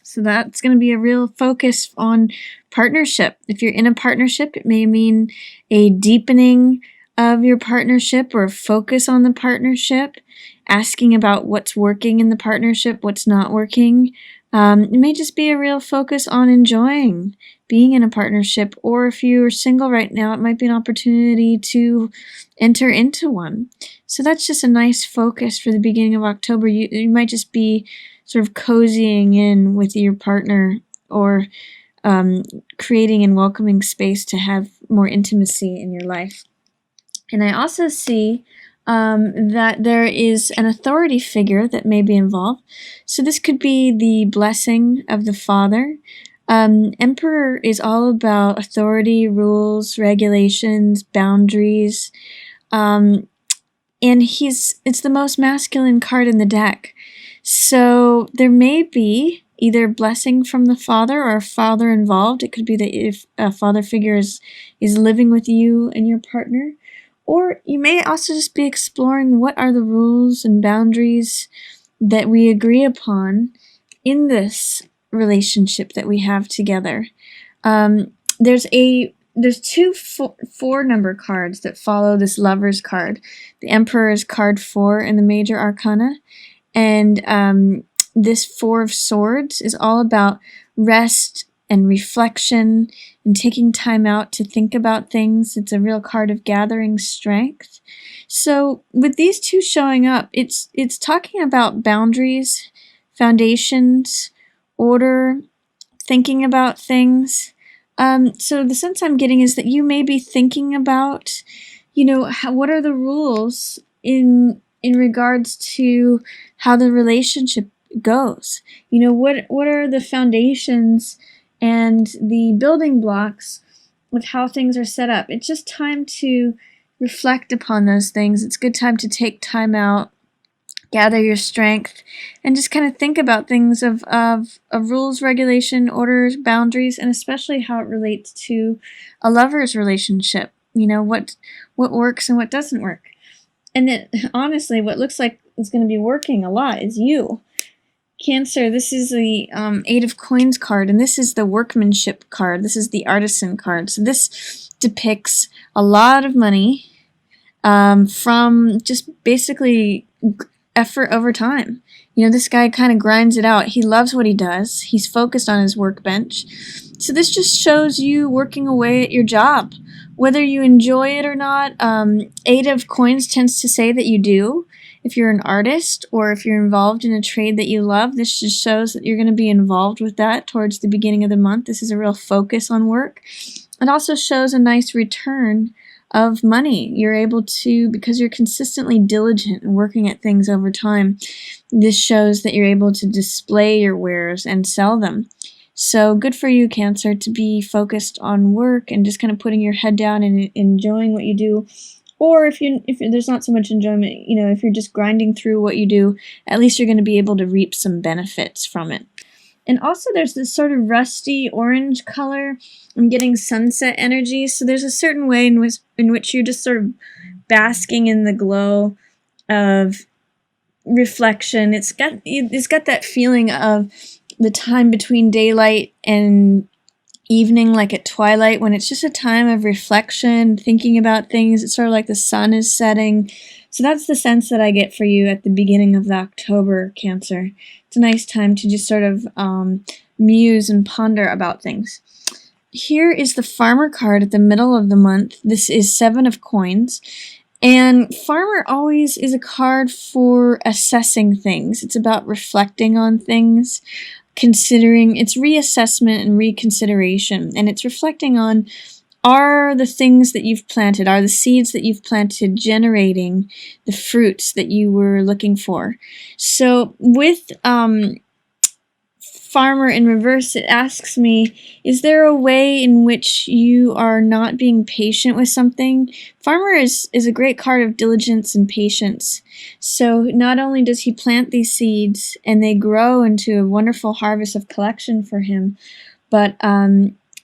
So that's going to be a real focus on partnership. If you're in a partnership, it may mean a deepening of your partnership or a focus on the partnership, asking about what's working in the partnership, what's not working. It may just be a real focus on enjoying being in a partnership, or if you're single right now, it might be an opportunity to enter into one. So that's just a nice focus for the beginning of October. You might just be sort of cozying in with your partner, or creating and welcoming space to have more intimacy in your life. And I also see that there is an authority figure that may be involved. So this could be the blessing of the father. Emperor is all about authority, rules, regulations, boundaries. And it's the most masculine card in the deck. So there may be either blessing from the father or a father involved. It could be that if a father figure is living with you and your partner. Or you may also just be exploring what are the rules and boundaries that we agree upon in this relationship that we have together. There's two four number cards that follow this Lover's card. The Emperor is card 4 in the Major Arcana, and this 4 of Swords is all about rest and reflection and taking time out to think about things. It's a real card of gathering strength. So with these two showing up, it's talking about boundaries, foundations, order, thinking about things. So the sense I'm getting is that you may be thinking about, what are the rules in regards to how the relationship goes. What are the foundations and the building blocks with how things are set up. It's just time to reflect upon those things. It's a good time to take time out, gather your strength, and just kind of think about things of rules, regulation, orders, boundaries, and especially how it relates to a lover's relationship. What works and what doesn't work. And honestly, what looks like is going to be working a lot is you. Cancer, this is the 8 of Coins card, and this is the workmanship card. This is the artisan card. So this depicts a lot of money from just basically effort over time. This guy kind of grinds it out. He loves what he does. He's focused on his workbench. So this just shows you working away at your job. Whether you enjoy it or not, 8 of Coins tends to say that you do. If you're an artist or if you're involved in a trade that you love, this just shows that you're going to be involved with that towards the beginning of the month. This is a real focus on work. It also shows a nice return of money. You're able to, because you're consistently diligent and working at things over time, this shows that you're able to display your wares and sell them. So good for you, Cancer, to be focused on work and just kind of putting your head down and enjoying what you do. Or if there's not so much enjoyment, if you're just grinding through what you do, at least you're going to be able to reap some benefits from it. And also there's this sort of rusty orange color. I'm getting sunset energy. So there's a certain way in which you're just sort of basking in the glow of reflection. It's got that feeling of the time between daylight and evening, like at twilight, when it's just a time of reflection, thinking about things. It's sort of like the sun is setting. So that's the sense that I get for you at the beginning of the October, Cancer. It's a nice time to just sort of muse and ponder about things. Here is the Farmer card at the middle of the month. This is 7 of Coins. And Farmer always is a card for assessing things. It's about reflecting on things, considering, it's reassessment and reconsideration, and it's reflecting on, are the things that you've planted, are the seeds that you've planted generating the fruits that you were looking for. So with Farmer in reverse, it asks me, is there a way in which you are not being patient with something? Farmer is a great card of diligence and patience. So not only does he plant these seeds and they grow into a wonderful harvest of collection for him, but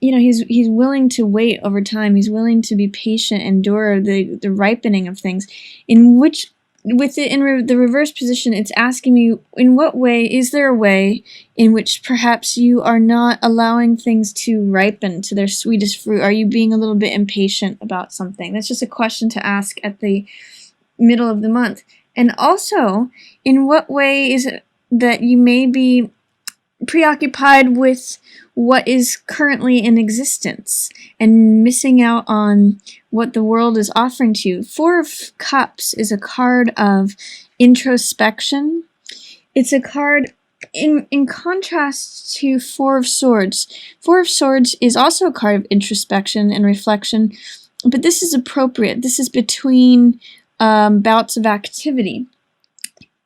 he's willing to wait over time. He's willing to be patient, endure the ripening of things, in which with it in the reverse position, it's asking me, in what way, is there a way in which perhaps you are not allowing things to ripen to their sweetest fruit? Are you being a little bit impatient about something? That's just a question to ask at the middle of the month. And also, in what way is it that you may be preoccupied with what is currently in existence and missing out on what the world is offering to you? Four of Cups is a card of introspection. It's a card in contrast to Four of Swords. Four of Swords is also a card of introspection and reflection, but this is appropriate. This is between bouts of activity.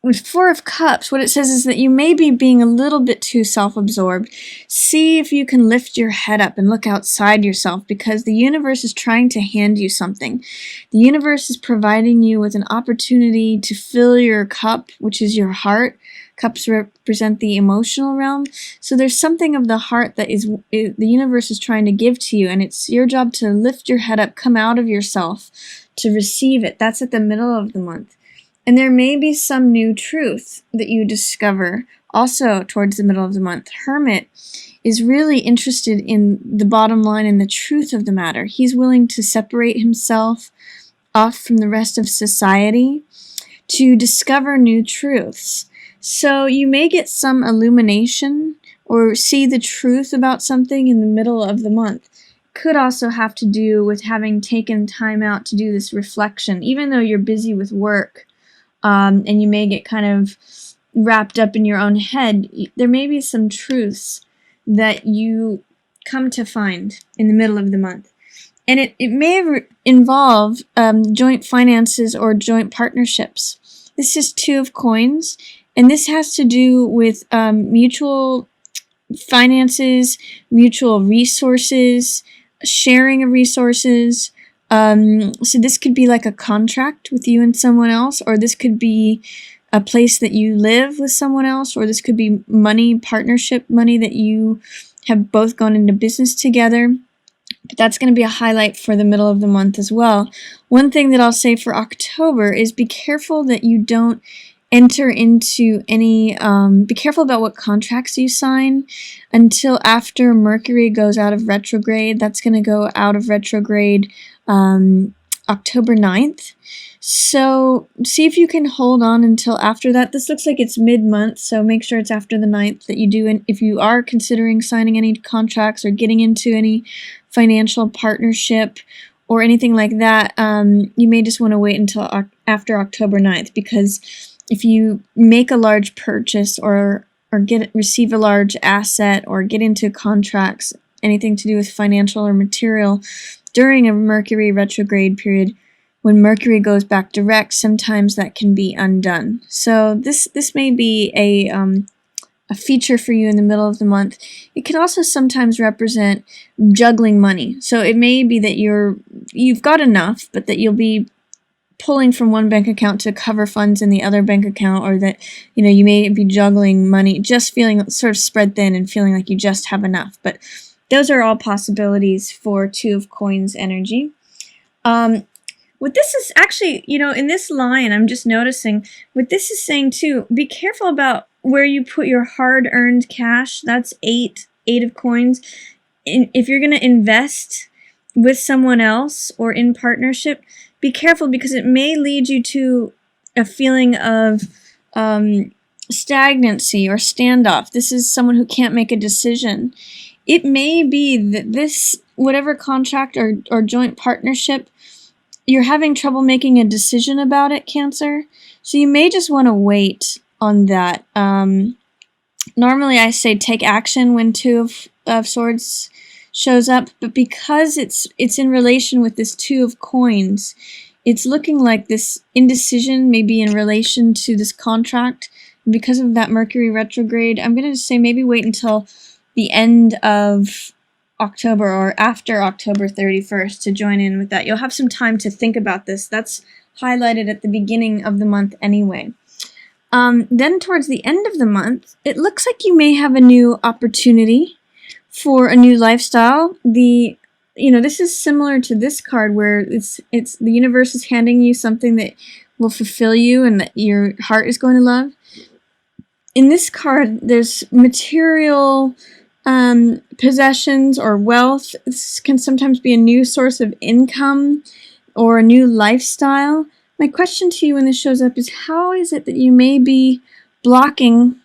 With Four of Cups, what it says is that you may be being a little bit too self-absorbed. See if you can lift your head up and look outside yourself, because the universe is trying to hand you something. The universe is providing you with an opportunity to fill your cup, which is your heart. Cups represent the emotional realm. So there's something of the heart that the universe is trying to give to you, and it's your job to lift your head up, come out of yourself to receive it. That's at the middle of the month. And there may be some new truth that you discover also towards the middle of the month. Hermit is really interested in the bottom line and the truth of the matter. He's willing to separate himself off from the rest of society to discover new truths. So you may get some illumination or see the truth about something in the middle of the month. Could also have to do with having taken time out to do this reflection, even though you're busy with work. And you may get kind of wrapped up in your own head. There may be some truths that you come to find in the middle of the month. And it may involve joint finances or joint partnerships. This is Two of Coins, and this has to do with mutual finances, mutual resources, sharing of resources. So this could be like a contract with you and someone else, or this could be a place that you live with someone else, or this could be money, partnership money that you have both gone into business together. But that's going to be a highlight for the middle of the month as well. One thing that I'll say for October is be careful that you don't enter into any, be careful about what contracts you sign until after Mercury goes out of retrograde. That's going to go out of retrograde October 9th. So see if you can hold on until after that. This looks like it's mid-month, so make sure it's after the 9th that you do. And if you are considering signing any contracts or getting into any financial partnership or anything like that, you may just want to wait until after October 9th, because if you make a large purchase or receive a large asset or get into contracts, anything to do with financial or material, during a Mercury retrograde period, when Mercury goes back direct, sometimes that can be undone. So this may be a feature for you in the middle of the month. It can also sometimes represent juggling money. So it may be that you've got enough, but that you'll be pulling from one bank account to cover funds in the other bank account, or that you may be juggling money, just feeling sort of spread thin and feeling like you just have enough. But those are all possibilities for Two of Coins energy. What this is actually, in this line, I'm just noticing, what this is saying too, be careful about where you put your hard-earned cash. That's eight of coins. If you're going to invest with someone else or in partnership, be careful, because it may lead you to a feeling of stagnancy or standoff. This is someone who can't make a decision. It may be that this, whatever contract or joint partnership, you're having trouble making a decision about it, Cancer. So you may just want to wait on that. Normally I say take action when Two of Swords shows up, but because it's in relation with this Two of Coins, it's looking like this indecision may be in relation to this contract. And because of that Mercury retrograde, I'm going to say maybe wait until the end of October or after October 31st to join in with that. You'll have some time to think about this. That's highlighted at the beginning of the month anyway. Then towards the end of the month, it looks like you may have a new opportunity for a new lifestyle. This is similar to this card where it's the universe is handing you something that will fulfill you and that your heart is going to love. In this card, there's material possessions or wealth. This can sometimes be a new source of income or a new lifestyle. My question to you when this shows up is, how is it that you may be blocking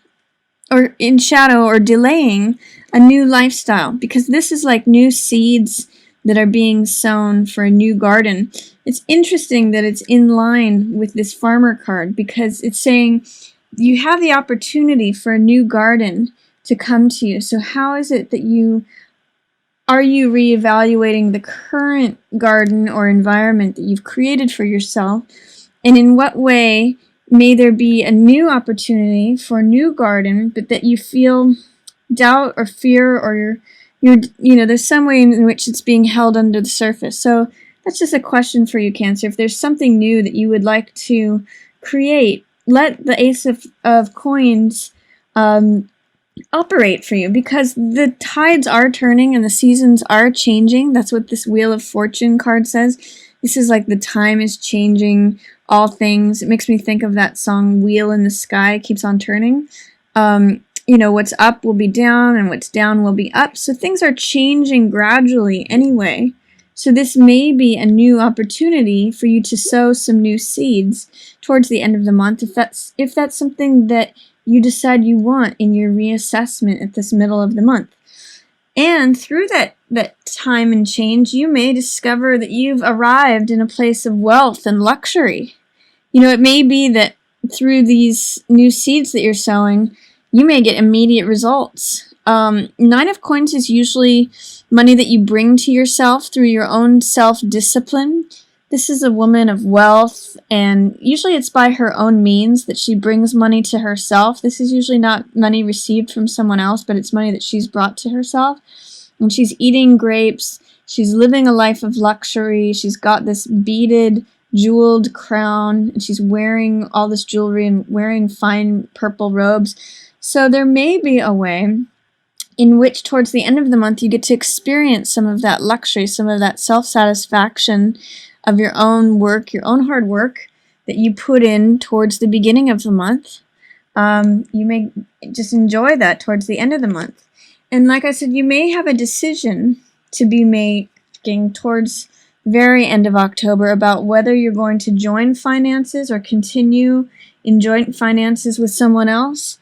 or in shadow or delaying a new lifestyle? Because this is like new seeds that are being sown for a new garden. It's interesting that it's in line with this farmer card, because it's saying you have the opportunity for a new garden to come to you. So how is it that are you reevaluating the current garden or environment that you've created for yourself? And in what way may there be a new opportunity for a new garden, but that you feel doubt or fear, or there's some way in which it's being held under the surface. So that's just a question for you, Cancer. If there's something new that you would like to create, let the Ace of Coins operate for you, because the tides are turning and the seasons are changing. That's what this Wheel of Fortune card says. This is like the time is changing all things. It makes me think of that song, Wheel in the Sky Keeps on Turning. What's up will be down and what's down will be up. So things are changing gradually anyway. So this may be a new opportunity for you to sow some new seeds towards the end of the month, if that's something that you decide you want in your reassessment at this middle of the month. And through that time and change, you may discover that you've arrived in a place of wealth and luxury. It may be that through these new seeds that you're sowing, you may get immediate results. 9 of Coins is usually money that you bring to yourself through your own self-discipline. This is a woman of wealth, and usually it's by her own means that she brings money to herself. This is usually not money received from someone else, but it's money that she's brought to herself. And she's eating grapes, she's living a life of luxury, she's got this beaded, jeweled crown, and she's wearing all this jewelry and wearing fine purple robes. So there may be a way in which towards the end of the month you get to experience some of that luxury, some of that self-satisfaction of your own work, your own hard work that you put in towards the beginning of the month. You may just enjoy that towards the end of the month. And like I said, you may have a decision to be making towards the very end of October about whether you're going to join finances or continue in joint finances with someone else.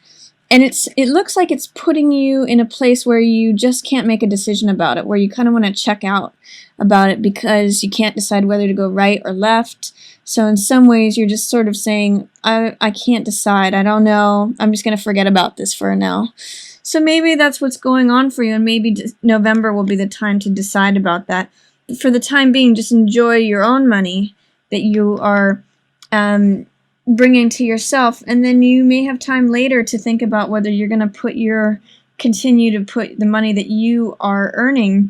And it looks like it's putting you in a place where you just can't make a decision about it, where you kind of want to check out about it because you can't decide whether to go right or left. So in some ways, you're just sort of saying, I can't decide. I don't know. I'm just going to forget about this for now. So maybe that's what's going on for you, and maybe November will be the time to decide about that. But for the time being, just enjoy your own money that you are bringing to yourself, and then you may have time later to think about whether you're going to continue to put the money that you are earning